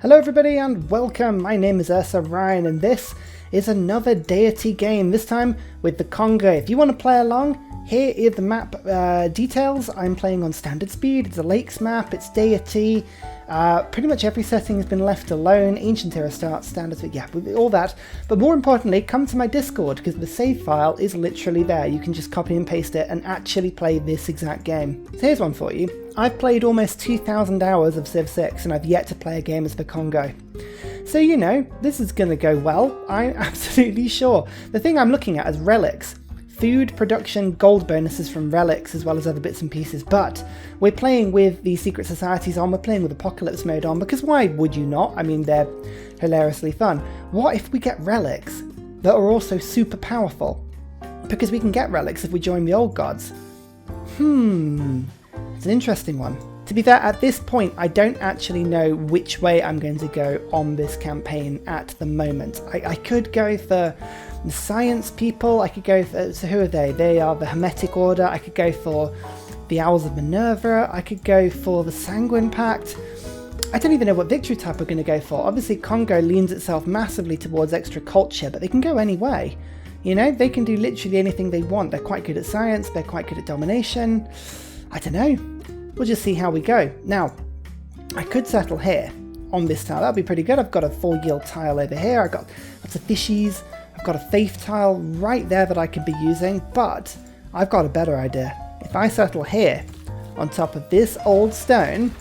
Hello everybody and welcome, my name is Ursa Ryan and this is another Deity game, this time with the Congo. If you want to play along, here are the map details. I'm playing on standard speed, it's a lakes map, it's Deity, pretty much every setting has been left alone, ancient era start, standard speed, yeah, all that. But more importantly, come to my Discord because the save file is literally there. You can just copy and paste it and actually play this exact game. So here's one for you. I've played almost 2,000 hours of Civ 6 and I've yet to play a game as the Congo. So you know, this is going to go well, I'm absolutely sure. The thing I'm looking at is relics. Food, production, gold bonuses from relics as well as other bits and pieces, but we're playing with the secret societies on, we're playing with apocalypse mode on, because why would you not? I mean, they're hilariously fun. What if we get relics that are also super powerful? Because we can get relics if we join the old gods. It's an interesting one. To be fair, at this point, I don't actually know which way I'm going to go on this campaign at the moment. I could go for the science people, I could go for, so who are they? They are the Hermetic Order, I could go for the Owls of Minerva, I could go for the Sanguine Pact. I don't even know what victory type we're going to go for. Obviously, Congo leans itself massively towards extra culture, but they can go any way. You know, they can do literally anything they want. They're quite good at science, they're quite good at domination. I don't know. We'll just see how we go. Now, I could settle here on this tile. That'd be pretty good. I've got a 4-yield tile over here. I've got lots of fishies. I've got a faith tile right there that I could be using, but I've got a better idea. If I settle here on top of this old stone,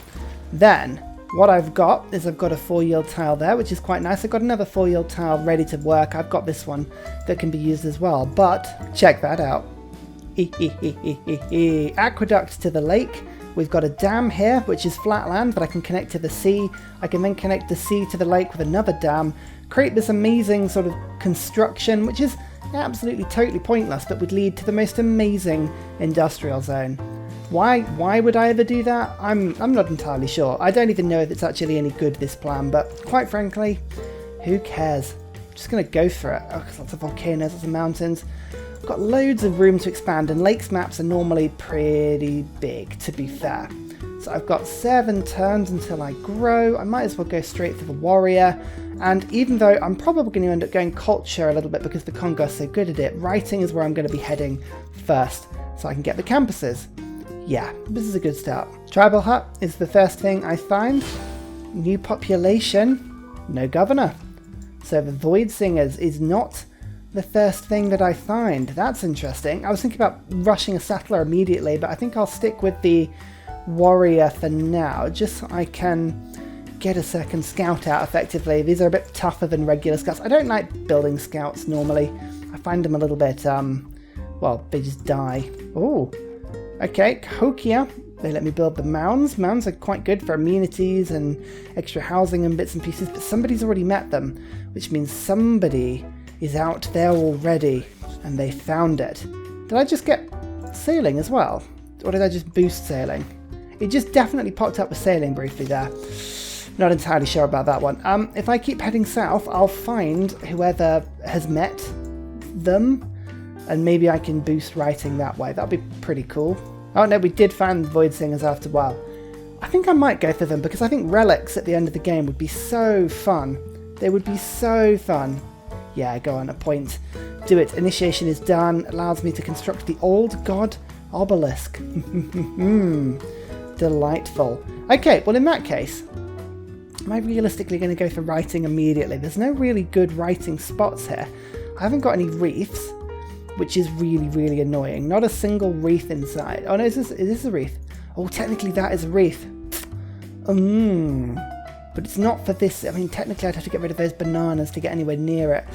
then what I've got is I've got a 4-yield tile there, which is quite nice. I've got another 4-yield tile ready to work. I've got this one that can be used as well, but check that out. Aqueduct to the lake. We've got a dam here, which is flat land, but I can connect to the sea. I can then connect the sea to the lake with another dam, create this amazing sort of construction, which is absolutely totally pointless, but would lead to the most amazing industrial zone. Why would I ever do that? I'm not entirely sure. I don't even know if it's actually any good, this plan, but quite frankly, who cares? I'm just going to go for it. Oh, there's lots of volcanoes, lots of mountains. I've got loads of room to expand, and lakes maps are normally pretty big, to be fair. So I've got 7 turns until I grow. I might as well go straight for the warrior. And even though I'm probably going to end up going culture a little bit because the Congo is so good at it, writing is where I'm going to be heading first, so I can get the campuses. Yeah, this is a good start. Tribal hut is the first thing I find. New population, no governor. So the Void Singers is not the first thing that I find. That's interesting. I was thinking about rushing a settler immediately, but I think I'll stick with the warrior for now, just so I can get a second scout out effectively. These are a bit tougher than regular scouts. I don't like building scouts normally. I find them a little bit, well, they just die. Oh, okay, Hokia. They let me build the mounds. Mounds are quite good for amenities and extra housing and bits and pieces, but somebody's already met them, which means somebody is out there already, and they found it. Did I just get sailing as well? Or did I just boost sailing? It just definitely popped up with sailing briefly there. Not entirely sure about that one. If I keep heading south, I'll find whoever has met them, and maybe I can boost writing that way. That'd be pretty cool. Oh no, we did find the Void Singers after a while. I think I might go for them, because I think relics at the end of the game would be so fun. They would be so fun. Yeah, go on, a point. Do it. Initiation is done. Allows me to construct the old god obelisk. Delightful. Okay, well in that case, am I realistically going to go for writing immediately? There's no really good writing spots here. I haven't got any reefs, which is really, really annoying. Not a single reef inside. Oh no, is this a reef? Oh, technically that is a reef. But it's not for this. I mean, technically I'd have to get rid of those bananas to get anywhere near it.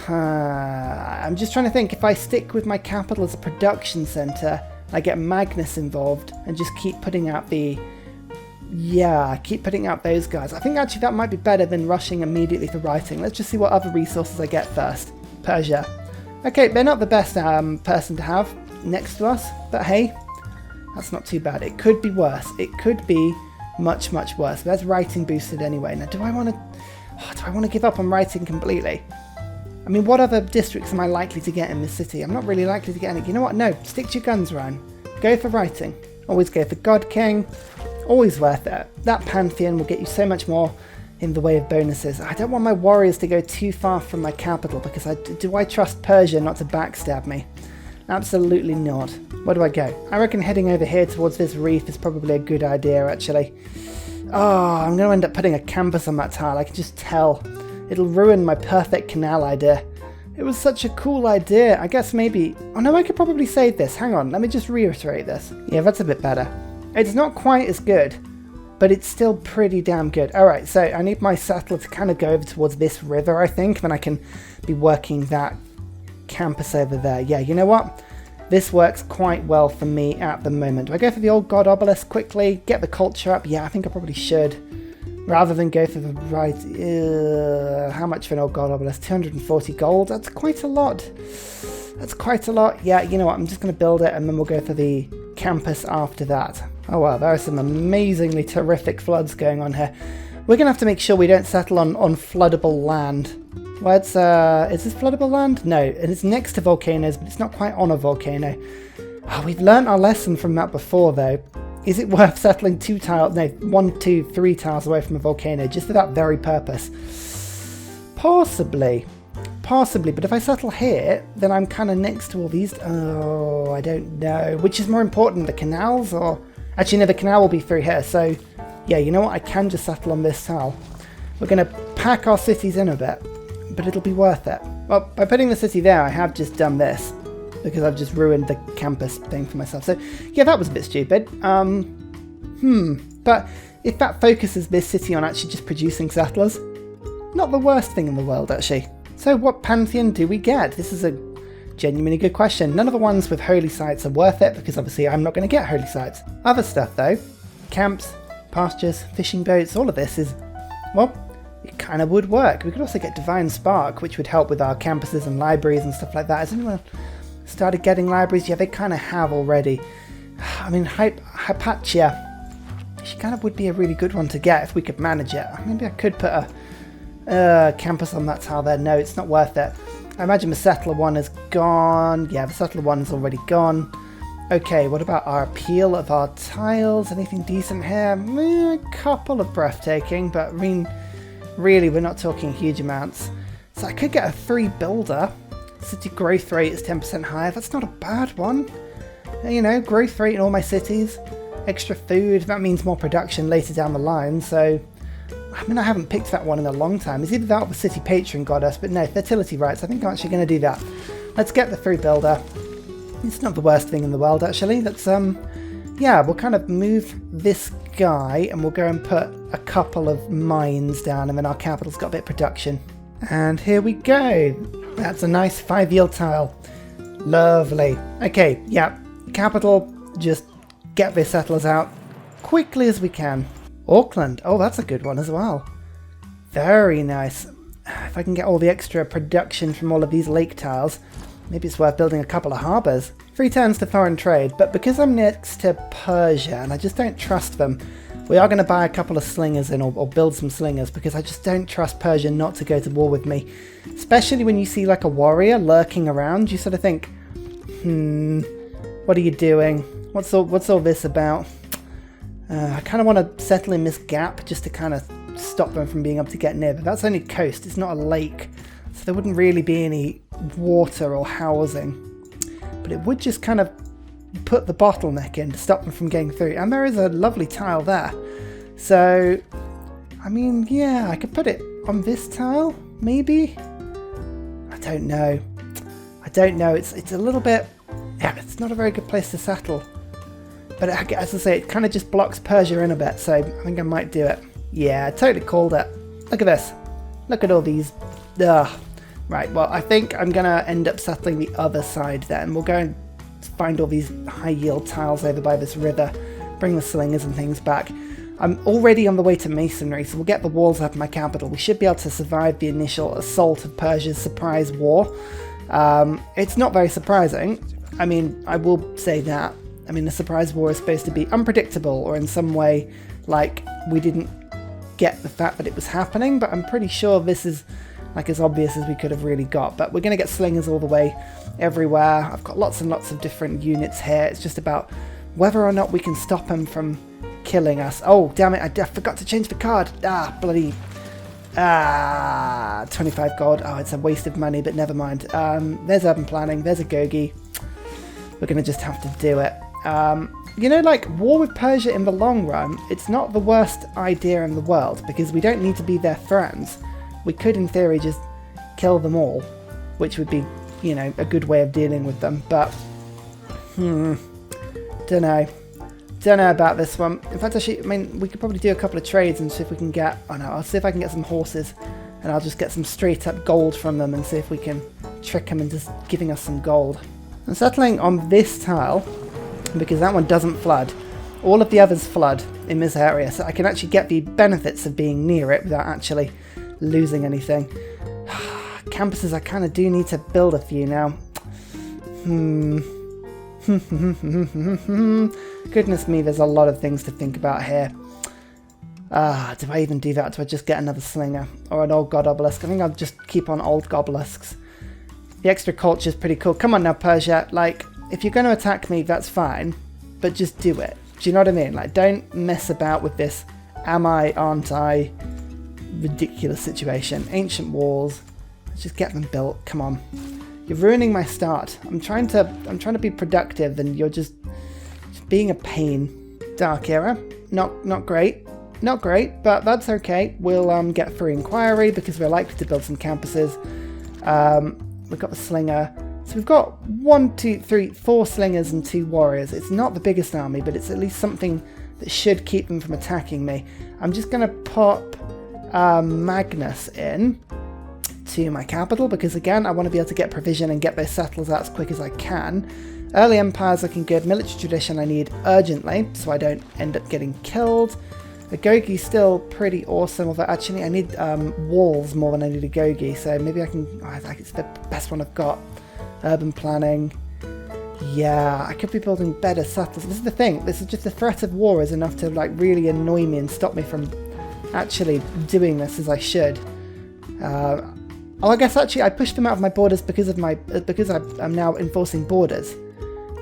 I'm just trying to think, if I stick with my capital as a production centre, I get Magnus involved and just keep putting out the... Yeah, keep putting out those guys. I think actually that might be better than rushing immediately for writing. Let's just see what other resources I get first. Persia. Okay, they're not the best person to have next to us, but hey, that's not too bad. It could be worse. It could be much, much worse. But that's writing boosted anyway. Now, do I want to give up on writing completely? I mean, what other districts am I likely to get in this city? I'm not really likely to get any. You know what? No, stick to your guns, Ryan. Go for writing. Always go for God King. Always worth it. That pantheon will get you so much more in the way of bonuses. I don't want my warriors to go too far from my capital because do I trust Persia not to backstab me? Absolutely not. Where do I go? I reckon heading over here towards this reef is probably a good idea, actually. Oh, I'm going to end up putting a campus on that tile. I can just tell. It'll ruin my perfect canal idea. It was such a cool idea. I guess maybe... Oh no, I could probably save this. Hang on, let me just reiterate this. Yeah, that's a bit better. It's not quite as good, but it's still pretty damn good. Alright, so I need my settler to kind of go over towards this river, I think. Then I can be working that campus over there. Yeah, you know what? This works quite well for me at the moment. Do I go for the old god obelisk quickly? Get the culture up? Yeah, I think I probably should. Rather than go for the right... how much for an old god obelisk? 240 gold? That's quite a lot. That's quite a lot. Yeah, you know what? I'm just going to build it and then we'll go for the campus after that. Oh wow, there are some amazingly terrific floods going on here. We're going to have to make sure we don't settle on floodable land. Well, is this floodable land? No, and it's next to volcanoes, but it's not quite on a volcano. Oh, we've learnt our lesson from that before, though. Is it worth settling 3 tiles away from a volcano, just for that very purpose? Possibly. Possibly, but if I settle here, then I'm kind of next to all these... Oh, I don't know. Which is more important, the canals or... Actually, no, the canal will be through here, so... Yeah, you know what? I can just settle on this tile. We're going to pack our cities in a bit, but it'll be worth it. Well, by putting the city there, I have just done this, because I've just ruined the campus thing for myself. So, yeah, that was a bit stupid. But if that focuses this city on actually just producing settlers, not the worst thing in the world, actually. So what pantheon do we get? This is a genuinely good question. None of the ones with holy sites are worth it, because obviously I'm not going to get holy sites. Other stuff, though. Camps, pastures, fishing boats, all of this is, well, it kind of would work. We could also get Divine Spark, which would help with our campuses and libraries and stuff like that. Has anyone started getting libraries? Yeah, they kind of have already. I mean, Hypatia, she kind of would be a really good one to get if we could manage it. Maybe I could put a campus on that tile there. No, it's not worth it. I imagine the settler one is gone. Yeah, the settler one is already gone. Okay, what about our appeal of our tiles? Anything decent here? A couple of breathtaking, but I mean, really, we're not talking huge amounts. So I could get a 3 builder. City growth rate is 10% higher. That's not a bad one. You know, growth rate in all my cities. Extra food. That means more production later down the line. So, I mean, I haven't picked that one in a long time. It's either that or the city patron goddess, but no, fertility rights. I think I'm actually going to do that. Let's get the 3 builder. It's not the worst thing in the world, actually. Let's, yeah, we'll kind of move this guy and we'll go and put a couple of mines down and then our capital's got a bit of production. And here we go. That's a nice 5-yield tile. Lovely. Okay, yeah, capital, just get the settlers out quickly as we can. Auckland, oh, that's a good one as well. Very nice. If I can get all the extra production from all of these lake tiles, maybe it's worth building a couple of harbours. 3 turns to foreign trade, but because I'm next to Persia and I just don't trust them, we are going to buy a couple of slingers in or build some slingers because I just don't trust Persia not to go to war with me. Especially when you see like a warrior lurking around, you sort of think, what are you doing? What's all this about? I kind of want to settle in this gap just to kind of stop them from being able to get near, but that's only coast, it's not a lake, so there wouldn't really be any water or housing. But it would just kind of put the bottleneck in to stop them from getting through, and there is a lovely tile there. So, I mean, yeah, I could put it on this tile, maybe? I don't know. It's a little bit, yeah, it's not a very good place to settle. But as I say, it kind of just blocks Persia in a bit, so I think I might do it. Yeah, I totally called it. Look at this. Look at all these. Ugh. Right, well, I think I'm going to end up settling the other side then. We'll go and find all these high-yield tiles over by this river, bring the slingers and things back. I'm already on the way to masonry, so we'll get the walls up in my capital. We should be able to survive the initial assault of Persia's surprise war. It's not very surprising. I mean, I will say that. I mean, the surprise war is supposed to be unpredictable, or in some way, like, we didn't get the fact that it was happening, but I'm pretty sure this is like as obvious as we could have really got. But we're going to get slingers all the way everywhere. I've got lots and lots of different units here. It's just about whether or not we can stop them from killing us. Oh, damn it, I forgot to change the card. Ah, bloody... 25 gold. Oh, it's a waste of money, but never mind. There's urban planning. There's a Gogi. We're going to just have to do it. You know, like, war with Persia in the long run, it's not the worst idea in the world, because we don't need to be their friends. We could, in theory, just kill them all, which would be, you know, a good way of dealing with them, but... Don't know. Don't know about this one. In fact, actually, I mean, we could probably do a couple of trades and see if we can get... Oh no, I'll see if I can get some horses, and I'll just get some straight up gold from them and see if we can trick them into giving us some gold. I'm settling on this tile because that one doesn't flood. All of the others flood in this area, so I can actually get the benefits of being near it without actually losing anything. Campuses, I kind of do need to build a few now. Goodness me, there's a lot of things to think about here. Do I even do that? Do I just get another slinger? Or an old god obelisk? I think I'll just keep on old obelisks. The extra culture is pretty cool. Come on now, Persia. Like, if you're going to attack me, that's fine. But just do it. Do you know what I mean? Like, don't mess about with this am I, aren't I ridiculous situation. Ancient walls. Let's just get them built. Come on. You're ruining my start. I'm trying to be productive, and you're just being a pain. Dark Era, not great, but that's okay. We'll get free inquiry because we're likely to build some campuses. We've got the slinger, so we've got 1, 2, 3, 4 slingers and 2 warriors. It's not the biggest army, but it's at least something that should keep them from attacking me. I'm just gonna pop Magnus in to my capital because again I want to be able to get provision and get those settlers out as quick as I can. Early Empire's looking good. Military tradition I need urgently so I don't end up getting killed. A Gogi's still pretty awesome, although actually I need walls more than I need a Gogi, so maybe I can... I think it's the best one I've got. Urban planning. Yeah, I could be building better settlers. This is the thing, this is just the threat of war is enough to like really annoy me and stop me from actually doing this as I should. Oh, I guess actually I pushed them out of my borders because I'm now enforcing borders.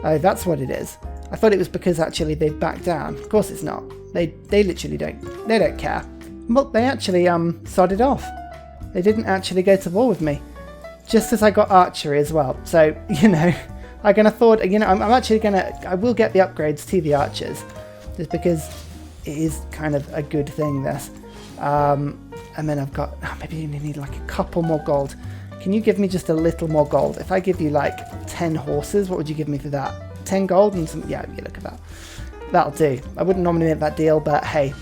Oh, that's what it is. I thought it was because actually they've backed down. Of course it's not. They literally don't care. Well, they actually sodded off. They didn't actually go to war with me. Just as I got archery as well. So, you know, I'm gonna thought, you know, I will get the upgrades to the archers. Just because it is kind of a good thing, this. And then I've got, maybe you need like a couple more gold. Can you give me just a little more gold? If I give you like 10 horses, what would you give me for that? 10 gold and some, yeah, you look at that. That'll do. I wouldn't normally make that deal, but hey,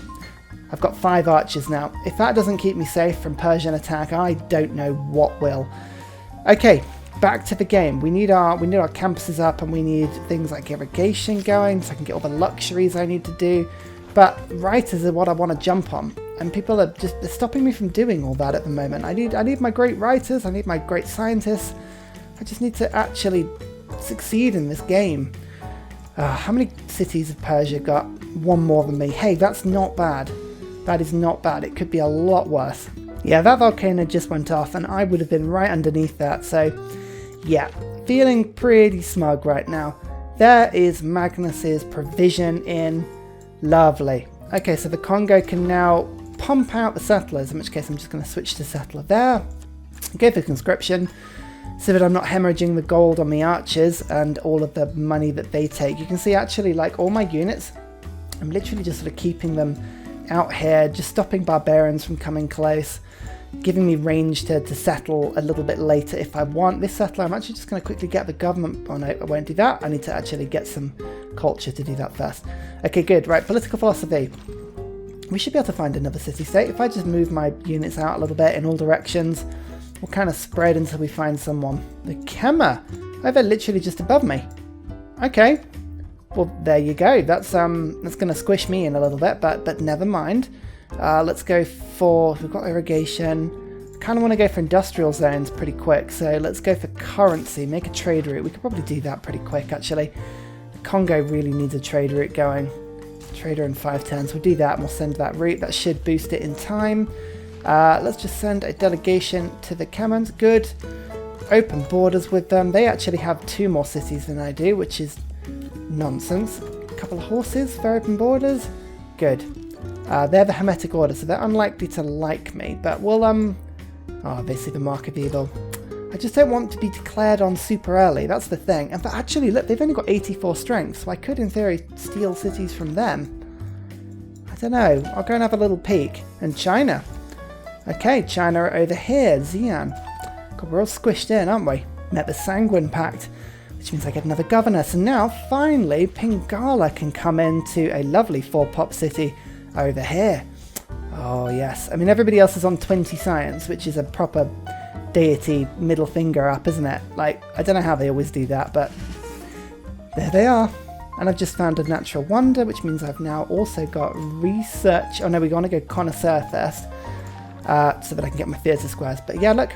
I've got 5 archers now. If that doesn't keep me safe from Persian attack, I don't know what will. Okay, back to the game. We need our campuses up and we need things like irrigation going so I can get all the luxuries I need to do. But writers are what I want to jump on. And people are just stopping me from doing all that at the moment. I need my great writers, I need my great scientists. I just need to actually succeed in this game. How many cities have Persia got? 1 more than me. Hey, that's not bad. That is not bad. It could be a lot worse. Yeah, that volcano just went off and I would have been right underneath that. So, yeah, feeling pretty smug right now. There is Magnus's provision in. Lovely. Okay, so the Congo can now pump out the settlers, in which case I'm just going to switch to settler there. Go for conscription, so that I'm not hemorrhaging the gold on the archers and all of the money that they take. You can see actually like all my units, I'm literally just sort of keeping them out here, just stopping barbarians from coming close, giving me range to settle a little bit later if I want. This settler, I'm actually just going to quickly get the government. Oh no, I won't do that. I need to actually get some culture to do that first. Okay, good. Right, political philosophy. We should be able to find another city-state. If I just move my units out a little bit in all directions, we'll kind of spread until we find someone. The Kema! Oh, they're literally just above me. Okay. Well, there you go. That's going to squish me in a little bit, but never mind. Let's go for... We've got irrigation. Kind of want to go for industrial zones pretty quick, so let's go for currency. Make a trade route. We could probably do that pretty quick, actually. The Congo really needs a trade route going. Trader in 5 turns. We'll do that and we'll send that route. That should boost it in time. Let's just send a delegation to the Chamins. Good. Open borders with them. They actually have 2 more cities than I do, which is nonsense. A couple of horses for open borders. Good. They're the Hermetic Order, so they're unlikely to like me, but we'll, oh, they see the Mark of Evil. I just don't want to be declared on super early, that's the thing. And but actually, look, they've only got 84 strength, so I could, in theory, steal cities from them. I don't know, I'll go and have a little peek. And China. Okay, China are over here, Xi'an. God, we're all squished in, aren't we? Met the Sanguine Pact, which means I get another governor. So now, finally, Pingala can come into a lovely 4-pop city over here. Oh, yes. I mean, everybody else is on 20 science, which is a proper deity middle finger up, isn't it? Like, I don't know how they always do that, but there they are. And I've just found a natural wonder, which means I've now also got research. Oh, no, we want to go connoisseur first, so that I can get my theatre squares. But yeah, look,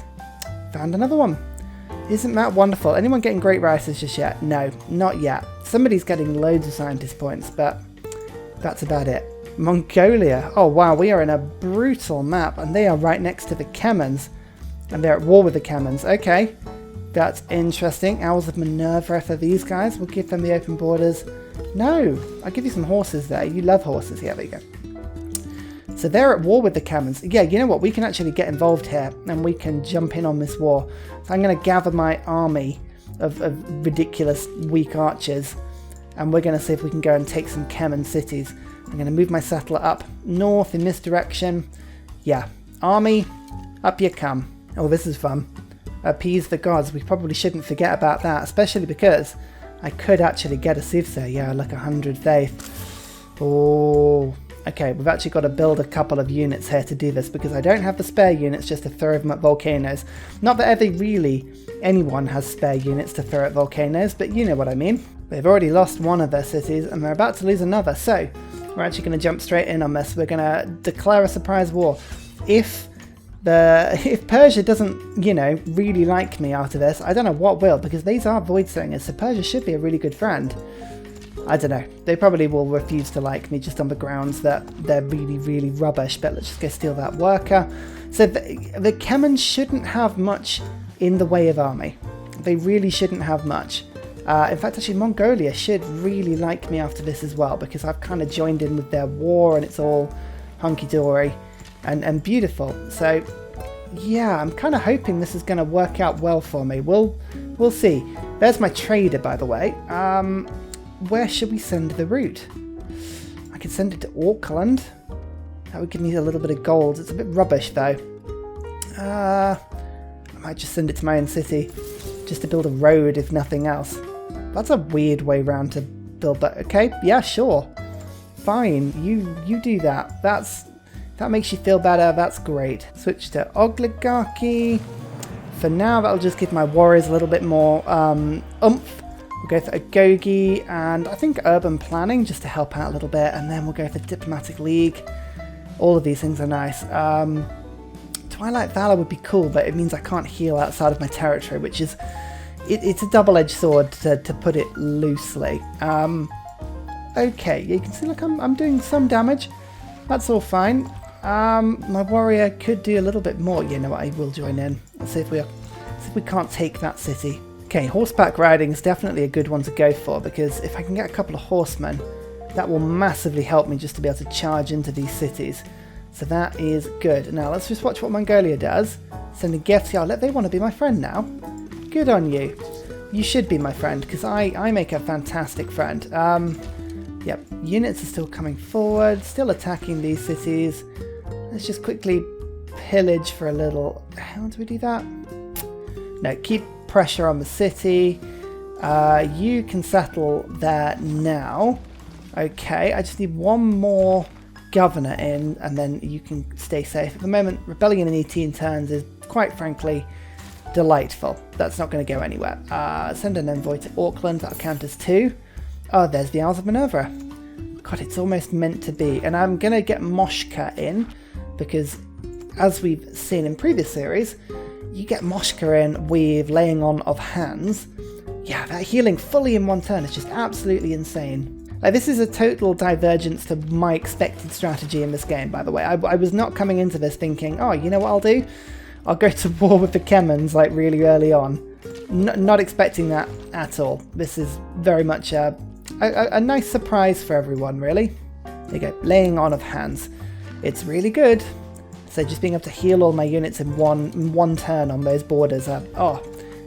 found another one. Isn't that wonderful? Anyone getting great writers just yet? No, not yet. Somebody's getting loads of scientist points, but that's about it. Mongolia. Oh wow, we are in a brutal map, and they are right next to the Chamins, and they're at war with the Chamins. Okay, that's interesting. Owls of Minerva for these guys. We'll give them the open borders. No, I'll give you some horses there. You love horses. Yeah, there you go. So they're at war with the Chamins. Yeah, you know what? We can actually get involved here, and we can jump in on this war. So I'm going to gather my army of ridiculous weak archers, and we're going to see if we can go and take some Chamin cities. I'm going to move my settler up north in this direction. Yeah, army, up you come. Oh, this is fun. Appease the gods. We probably shouldn't forget about that, especially because I could actually get a soothsayer. Yeah, like 100 faith. Oh, okay, we've actually got to build a couple of units here to do this because I don't have the spare units just to throw them at volcanoes. Not that ever really anyone has spare units to throw at volcanoes, but you know what I mean. They've already lost one of their cities and they're about to lose another, so we're actually going to jump straight in on this. We're going to declare a surprise war. If Persia doesn't, you know, really like me after this, I don't know what will, because these are Voidsingers, so Persia should be a really good friend. I don't know. They probably will refuse to like me just on the grounds that they're really, really rubbish, but let's just go steal that worker. So the Chamin shouldn't have much in the way of army. They really shouldn't have much. In fact, actually, Mongolia should really like me after this as well, because I've kind of joined in with their war and it's all hunky-dory and beautiful. So, yeah, I'm kind of hoping this is going to work out well for me. We'll see. There's my trader, by the way. Where should we send the route? I could send it to Auckland. That would give me a little bit of gold. It's a bit rubbish, though. I might just send it to my own city, just to build a road, if nothing else. That's a weird way round to build that. Okay, yeah, sure. Fine, you do that. That makes you feel better. That's great. Switch to oligarchy. For now, that'll just give my warriors a little bit more oomph. We'll go for Agogi and I think urban planning just to help out a little bit, and then we'll go for diplomatic league. All of these things are nice. Twilight Valor would be cool, but it means I can't heal outside of my territory, which is it's a double-edged sword to put it loosely. Okay, you can see, look, I'm doing some damage. That's all fine. My warrior could do a little bit more. You know what? I will join in. Let's see if we can't take that city. Okay, horseback riding is definitely a good one to go for, because if I can get a couple of horsemen, that will massively help me just to be able to charge into these cities. So that is good. Now let's just watch what Mongolia does. Sending gifts. Yeah, they want to be my friend now. Good on you. You should be my friend, because I make a fantastic friend. Yep, units are still coming forward, still attacking these cities. Let's just quickly pillage for a little. How do we do that? No, keep pressure on the city. You can settle there now. Okay, I just need one more governor in, and then you can stay safe. At the moment, rebellion in 18 turns is, quite frankly, delightful. That's not going to go anywhere. Send an envoy to Auckland. That'll count as 2. Oh, there's the Owls of Minerva. God, it's almost meant to be. And I'm going to get Moshka in, because as we've seen in previous series, you get Moshka in with laying on of hands. Yeah, that healing fully in one turn is just absolutely insane. Like, this is a total divergence to my expected strategy in this game, by the way. I was not coming into this thinking, oh, you know what I'll do? I'll go to war with the Chamins, like, really early on. Not expecting that at all. This is very much a nice surprise for everyone, really. There you go, laying on of hands. It's really good. So just being able to heal all my units in one turn on those borders,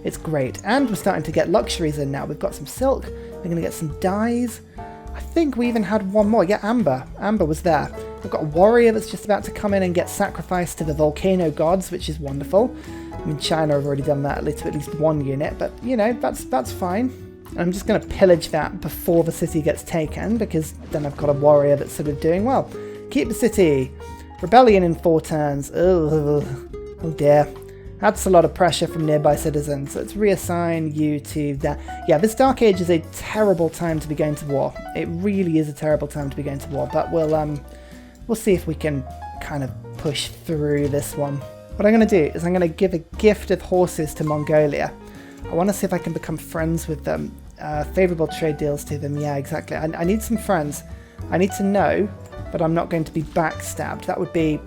it's great. And we're starting to get luxuries in now. We've got some silk, we're going to get some dyes. I think we even had one more. Yeah, amber. Amber was there. We've got a warrior that's just about to come in and get sacrificed to the volcano gods, which is wonderful. I mean, China have already done that to at least one unit, but, you know, that's fine. I'm just going to pillage that before the city gets taken, because then I've got a warrior that's sort of doing well. Keep the city. Rebellion in 4 turns. Ugh. Oh dear. That's a lot of pressure from nearby citizens. So let's reassign you to that. Yeah, this Dark Age is a terrible time to be going to war. It really is a terrible time to be going to war, but we'll see if we can kind of push through this one. What I'm going to do is I'm going to give a gift of horses to Mongolia. I want to see if I can become friends with them. Favourable trade deals to them. Yeah, exactly. I need some friends. I need to know that I'm not going to be backstabbed. That would be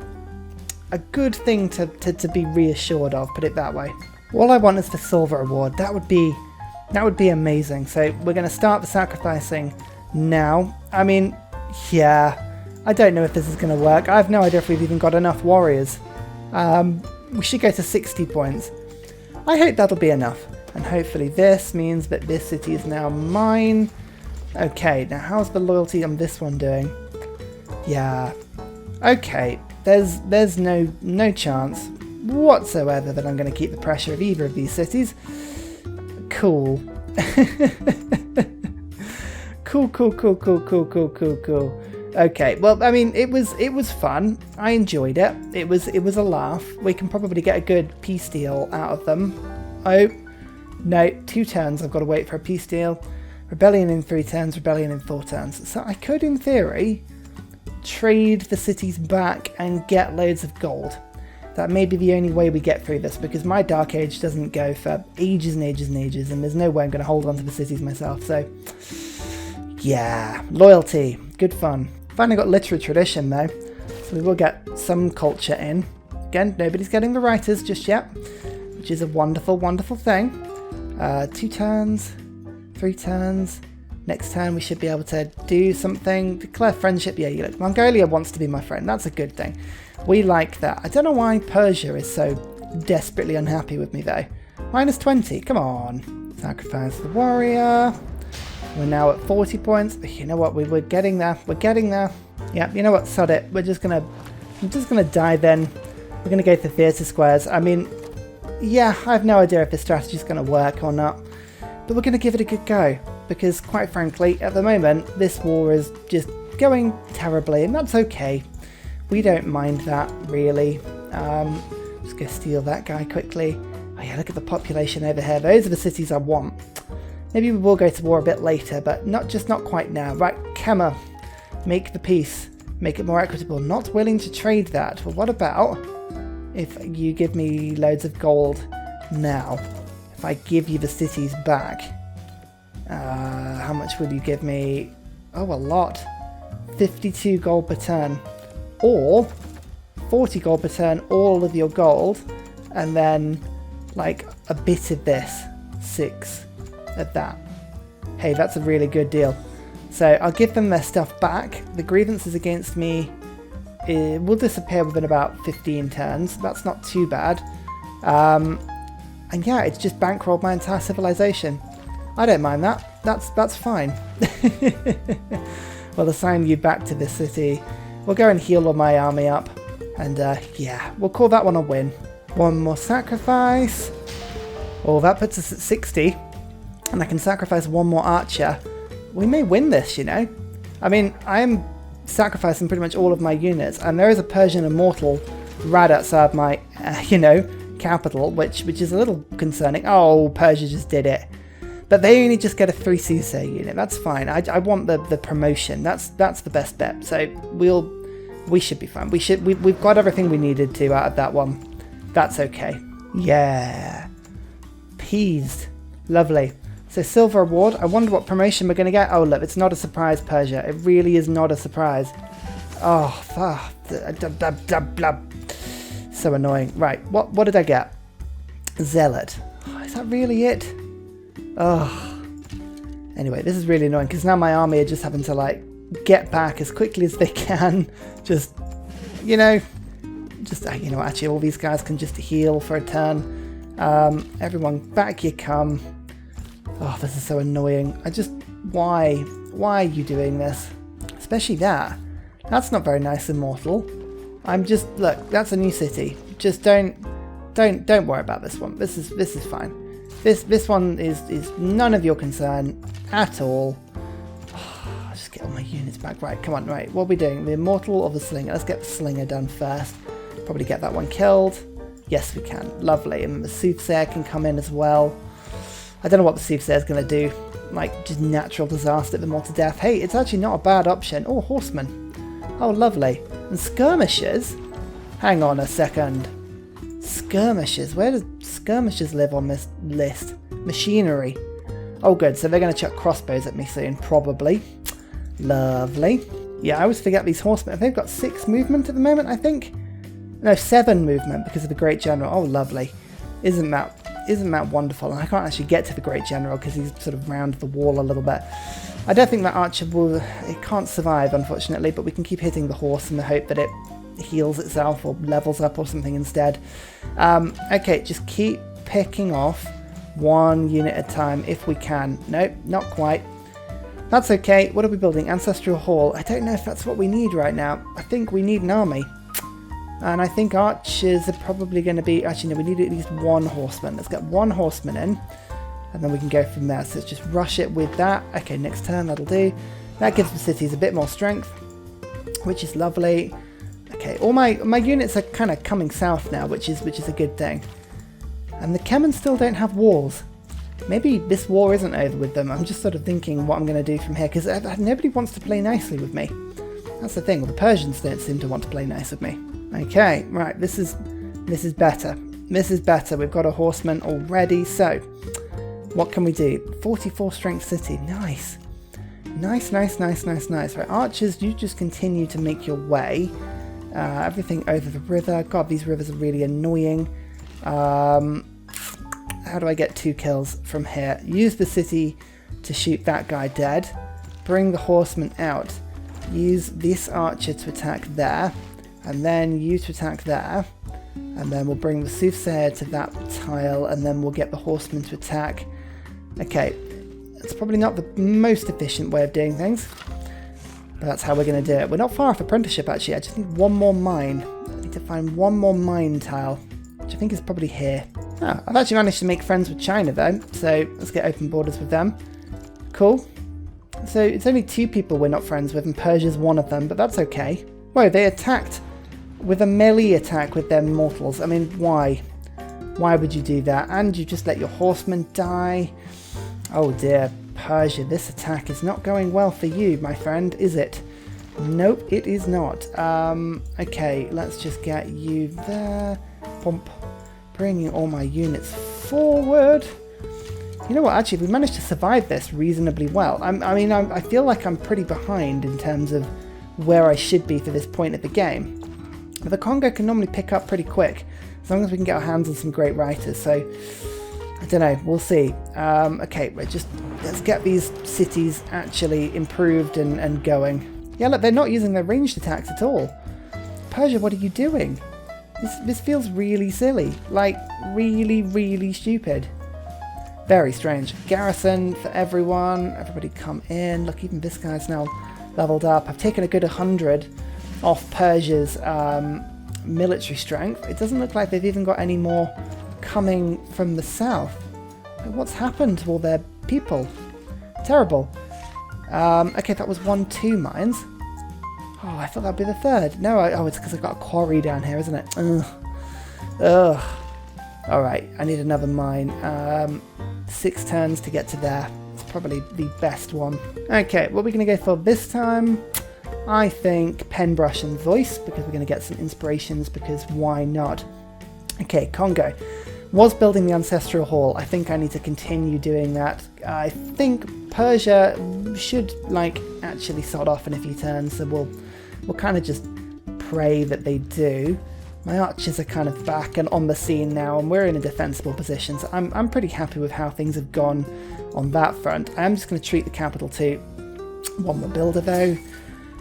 a good thing to be reassured of, put it that way. All I want is the silver reward. That would be amazing. So we're going to start the sacrificing now. I mean, yeah, I don't know if this is going to work. I have no idea if we've even got enough warriors. We should go to 60 points. I hope that'll be enough. And hopefully this means that this city is now mine. Okay, now how's the loyalty on this one doing? Yeah, okay, there's no chance whatsoever that I'm going to keep the pressure of either of these cities. Cool. Cool. Okay, well, I mean, it was fun. I enjoyed it. It was a laugh. We can probably get a good peace deal out of them. Oh, no, 2 turns. I've got to wait for a peace deal. Rebellion in 3 turns, rebellion in 4 turns. So I could, in theory, trade the cities back and get loads of gold. That may be the only way we get through this, because my Dark Age doesn't go for ages and ages and ages, and there's no way I'm going to hold on to the cities myself. So, yeah, loyalty, good fun. Finally got literary tradition though, so we will get some culture in. Again, nobody's getting the writers just yet, which is a wonderful, wonderful thing. 2 turns, 3 turns. Next turn we should be able to do something. Declare friendship. Yeah, you look. Mongolia wants to be my friend. That's a good thing. We like that. I don't know why Persia is so desperately unhappy with me though. -20. Come on. Sacrifice the warrior. We're now at 40 points. You know what? We're getting there. We're getting there. Yeah, you know what? Sod it. I'm just gonna die then. We're gonna go to theatre squares. I mean, yeah, I have no idea if this strategy is going to work or not, but we're going to give it a good go, because quite frankly, at the moment, this war is just going terribly, and that's okay. We don't mind that, really. Just go steal that guy quickly. Oh yeah, look at the population over here. Those are the cities I want. Maybe we will go to war a bit later, but not quite now. Right, Kema, make the peace. Make it more equitable. Not willing to trade that. Well, what about if you give me loads of gold now? If I give you the cities back, how much will you give me? Oh, a lot. 52 gold per turn. Or 40 gold per turn, all of your gold, and then like a bit of this, 6 of that. Hey, that's a really good deal. So I'll give them their stuff back. The grievances against me will disappear within about 15 turns. That's not too bad. And yeah, it's just bankrolled my entire civilization. I don't mind that. That's fine. We'll assign you back to this city. We'll go and heal all my army up. And yeah, we'll call that one a win. One more sacrifice. Oh, that puts us at 60. And I can sacrifice one more archer. We may win this, you know. I mean, I am sacrificing pretty much all of my units, and there is a Persian immortal right outside my, capital, which is a little concerning. Oh, Persia just did it. But they only just get a 3 soothsayer unit. That's fine. I want the promotion. That's the best bet. So we should be fine. We've got everything we needed to out of that one. That's okay. Yeah. Peased. Lovely. So silver award. I wonder what promotion we're going to get. Oh, look, it's not a surprise, Persia. It really is not a surprise. Oh, so annoying. Right, what did I get? Zealot. Oh, is that really it? Oh. Anyway, this is really annoying because now my army are just having to like get back as quickly as they can. Just, you know, actually all these guys can just heal for a turn. Everyone back you come. Oh, this is so annoying. Why are you doing this? Especially that. That's not very nice and mortal. Look, that's a new city. Just don't worry about this one. This is fine. This one is none of your concern at all. I'll just get all my units back. Right, come on, right. What are we doing? The immortal or the slinger? Let's get the slinger done first. Probably get that one killed. Yes, we can. Lovely. And the soothsayer can come in as well. I don't know what the soothsayer is going to do. Like, just natural disaster, them all to death. Hey, it's actually not a bad option. Oh, horsemen. Oh, lovely. And skirmishers? Hang on a second. Skirmishers? Where do skirmishers live on this list? Machinery. Oh, good. So they're going to chuck crossbows at me soon, probably. Lovely. Yeah, I always forget these horsemen. They've got 6 movement at the moment, I think. No, 7 movement because of the Great General. Oh, lovely. Isn't that wonderful? And I can't actually get to the Great General because he's sort of round the wall a little bit. I don't think that archer it can't survive, unfortunately, but we can keep hitting the horse in the hope that it heals itself or levels up or something instead. Okay, just keep picking off 1 unit at a time if we can. Nope, not quite. That's okay. What are we building? Ancestral Hall. I don't know if that's what we need right now. I think we need an army. And I think archers are probably going to be... Actually, no, we need at least 1 horseman. Let's get 1 horseman in. And then we can go from there. So let's just rush it with that. Okay, next turn, that'll do. That gives the cities a bit more strength, which is lovely. Okay, all my units are kind of coming south now, which is a good thing. And the Chamin still don't have walls. Maybe this war isn't over with them. I'm just sort of thinking what I'm going to do from here, because nobody wants to play nicely with me. That's the thing. Well, the Persians don't seem to want to play nice with me. Okay, right, this is better. This is better. We've got a horseman already, so what can we do? 44 strength city. Nice. Nice. Right, archers, you just continue to make your way. Everything over the river. God, these rivers are really annoying. How do I get 2 kills from here? Use the city to shoot that guy dead. Bring the horseman out. Use this archer to attack there. And then you to attack there. And then we'll bring the soothsayer to that tile. And then we'll get the horseman to attack. Okay. It's probably not the most efficient way of doing things. But that's how we're going to do it. We're not far off apprenticeship, actually. I just need 1 more mine. I need to find 1 more mine tile. Which I think is probably here. Oh, I've actually managed to make friends with China, though. So let's get open borders with them. Cool. So it's only 2 people we're not friends with. And Persia's one of them. But that's okay. Whoa, they attacked with a melee attack with their mortals. I mean, why? Why would you do that? And you just let your horsemen die. Oh dear, Persia, this attack is not going well for you, my friend, is it? Nope, it is not. Okay, let's just get you there. Pump. Bringing all my units forward. You know what, actually, we managed to survive this reasonably well. I feel like I'm pretty behind in terms of where I should be for this point of the game. But the Congo can normally pick up pretty quick, as long as we can get our hands on some great writers, so I don't know, we'll see. Okay, let's get these cities actually improved and going. Yeah, look, they're not using their ranged attacks at all. Persia, what are you doing? This feels really silly, like really stupid. Very strange. Garrison for everyone, everybody come in. Look, even this guy's now leveled up. I've taken a good 100 off Persia's military strength. It doesn't look like they've even got any more coming from the south. What's happened to all their people? Terrible. Okay, that was 1-2 mines. Oh, I thought that'd be the 3rd. No, it's because I've got a quarry down here, isn't it? Ugh. Alright, I need another mine. 6 turns to get to there. It's probably the best one. Okay, what are we going to go for this time? I think pen, brush and voice, because we're going to get some inspirations, because why not? Okay, Congo. Was building the Ancestral Hall. I think I need to continue doing that. I think Persia should, actually sod off in a few turns, so we'll kind of just pray that they do. My archers are kind of back and on the scene now, and we're in a defensible position, so I'm pretty happy with how things have gone on that front. I'm just going to treat the capital too. 1 more builder, though.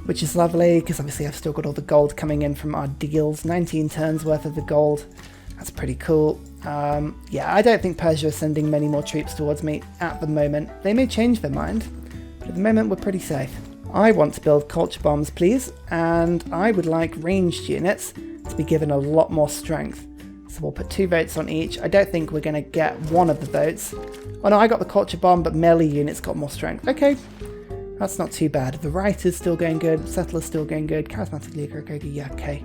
which is lovely because obviously I've still got all the gold coming in from our deals. 19 turns worth of the gold. That's pretty cool. Yeah, I don't think Persia is sending many more troops towards me at the moment. They may change their mind, but at the moment we're pretty safe. I want to build culture bombs, please, and I would like ranged units to be given a lot more strength. So we'll put 2 votes on each. I don't think we're going to get one of the votes. Oh no, I got the culture bomb, but melee units got more strength. Okay, that's not too bad. The writer's still going good, settler's still going good, charismatic leader, yeah, okay.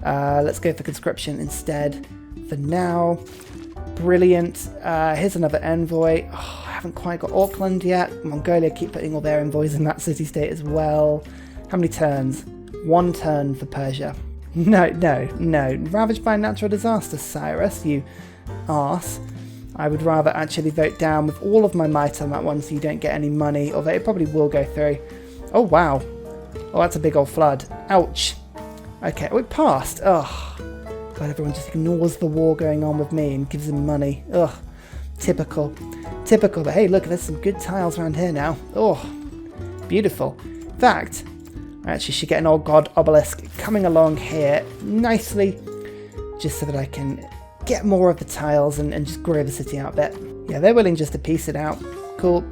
Let's go for conscription instead for now. Brilliant. Here's another envoy. Oh, I haven't quite got Auckland yet. Mongolia keep putting all their envoys in that city-state as well. How many turns? 1 turn for Persia. No. Ravaged by a natural disaster, Cyrus, you arse. I would rather actually vote down with all of my might on that one so you don't get any money, although it probably will go through. Oh, wow. Oh, that's a big old flood. Ouch. Okay, oh, it passed. Ugh. God, everyone just ignores the war going on with me and gives them money. Ugh. Typical. Typical, but hey, look, there's some good tiles around here now. Oh, beautiful. In fact, I actually should get an old god obelisk coming along here nicely, just so that I can get more of the tiles and just grow the city out a bit. Yeah, they're willing just to piece it out. Cool.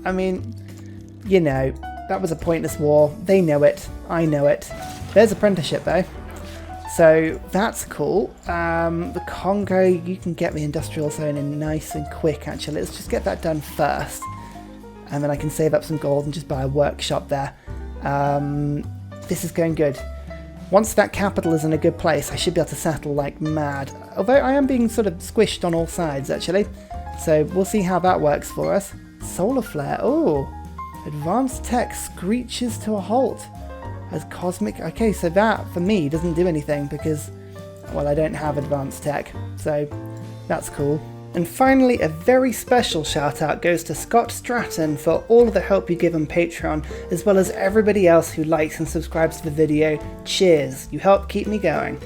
I mean, you know, that was a pointless war. They know it. I know it. There's apprenticeship, though. So that's cool. The Congo, you can get the industrial zone in nice and quick, actually. Let's just get that done first. And then I can save up some gold and just buy a workshop there. This is going good. Once that capital is in a good place, I should be able to settle like mad. Although I am being sort of squished on all sides, actually. So we'll see how that works for us. Solar flare. Oh, advanced tech screeches to a halt. As cosmic... Okay, so that, for me, doesn't do anything because, well, I don't have advanced tech. So that's cool. And finally, a very special shout out goes to Scott Stratton for all of the help you give on Patreon, as well as everybody else who likes and subscribes to the video. Cheers, you help keep me going.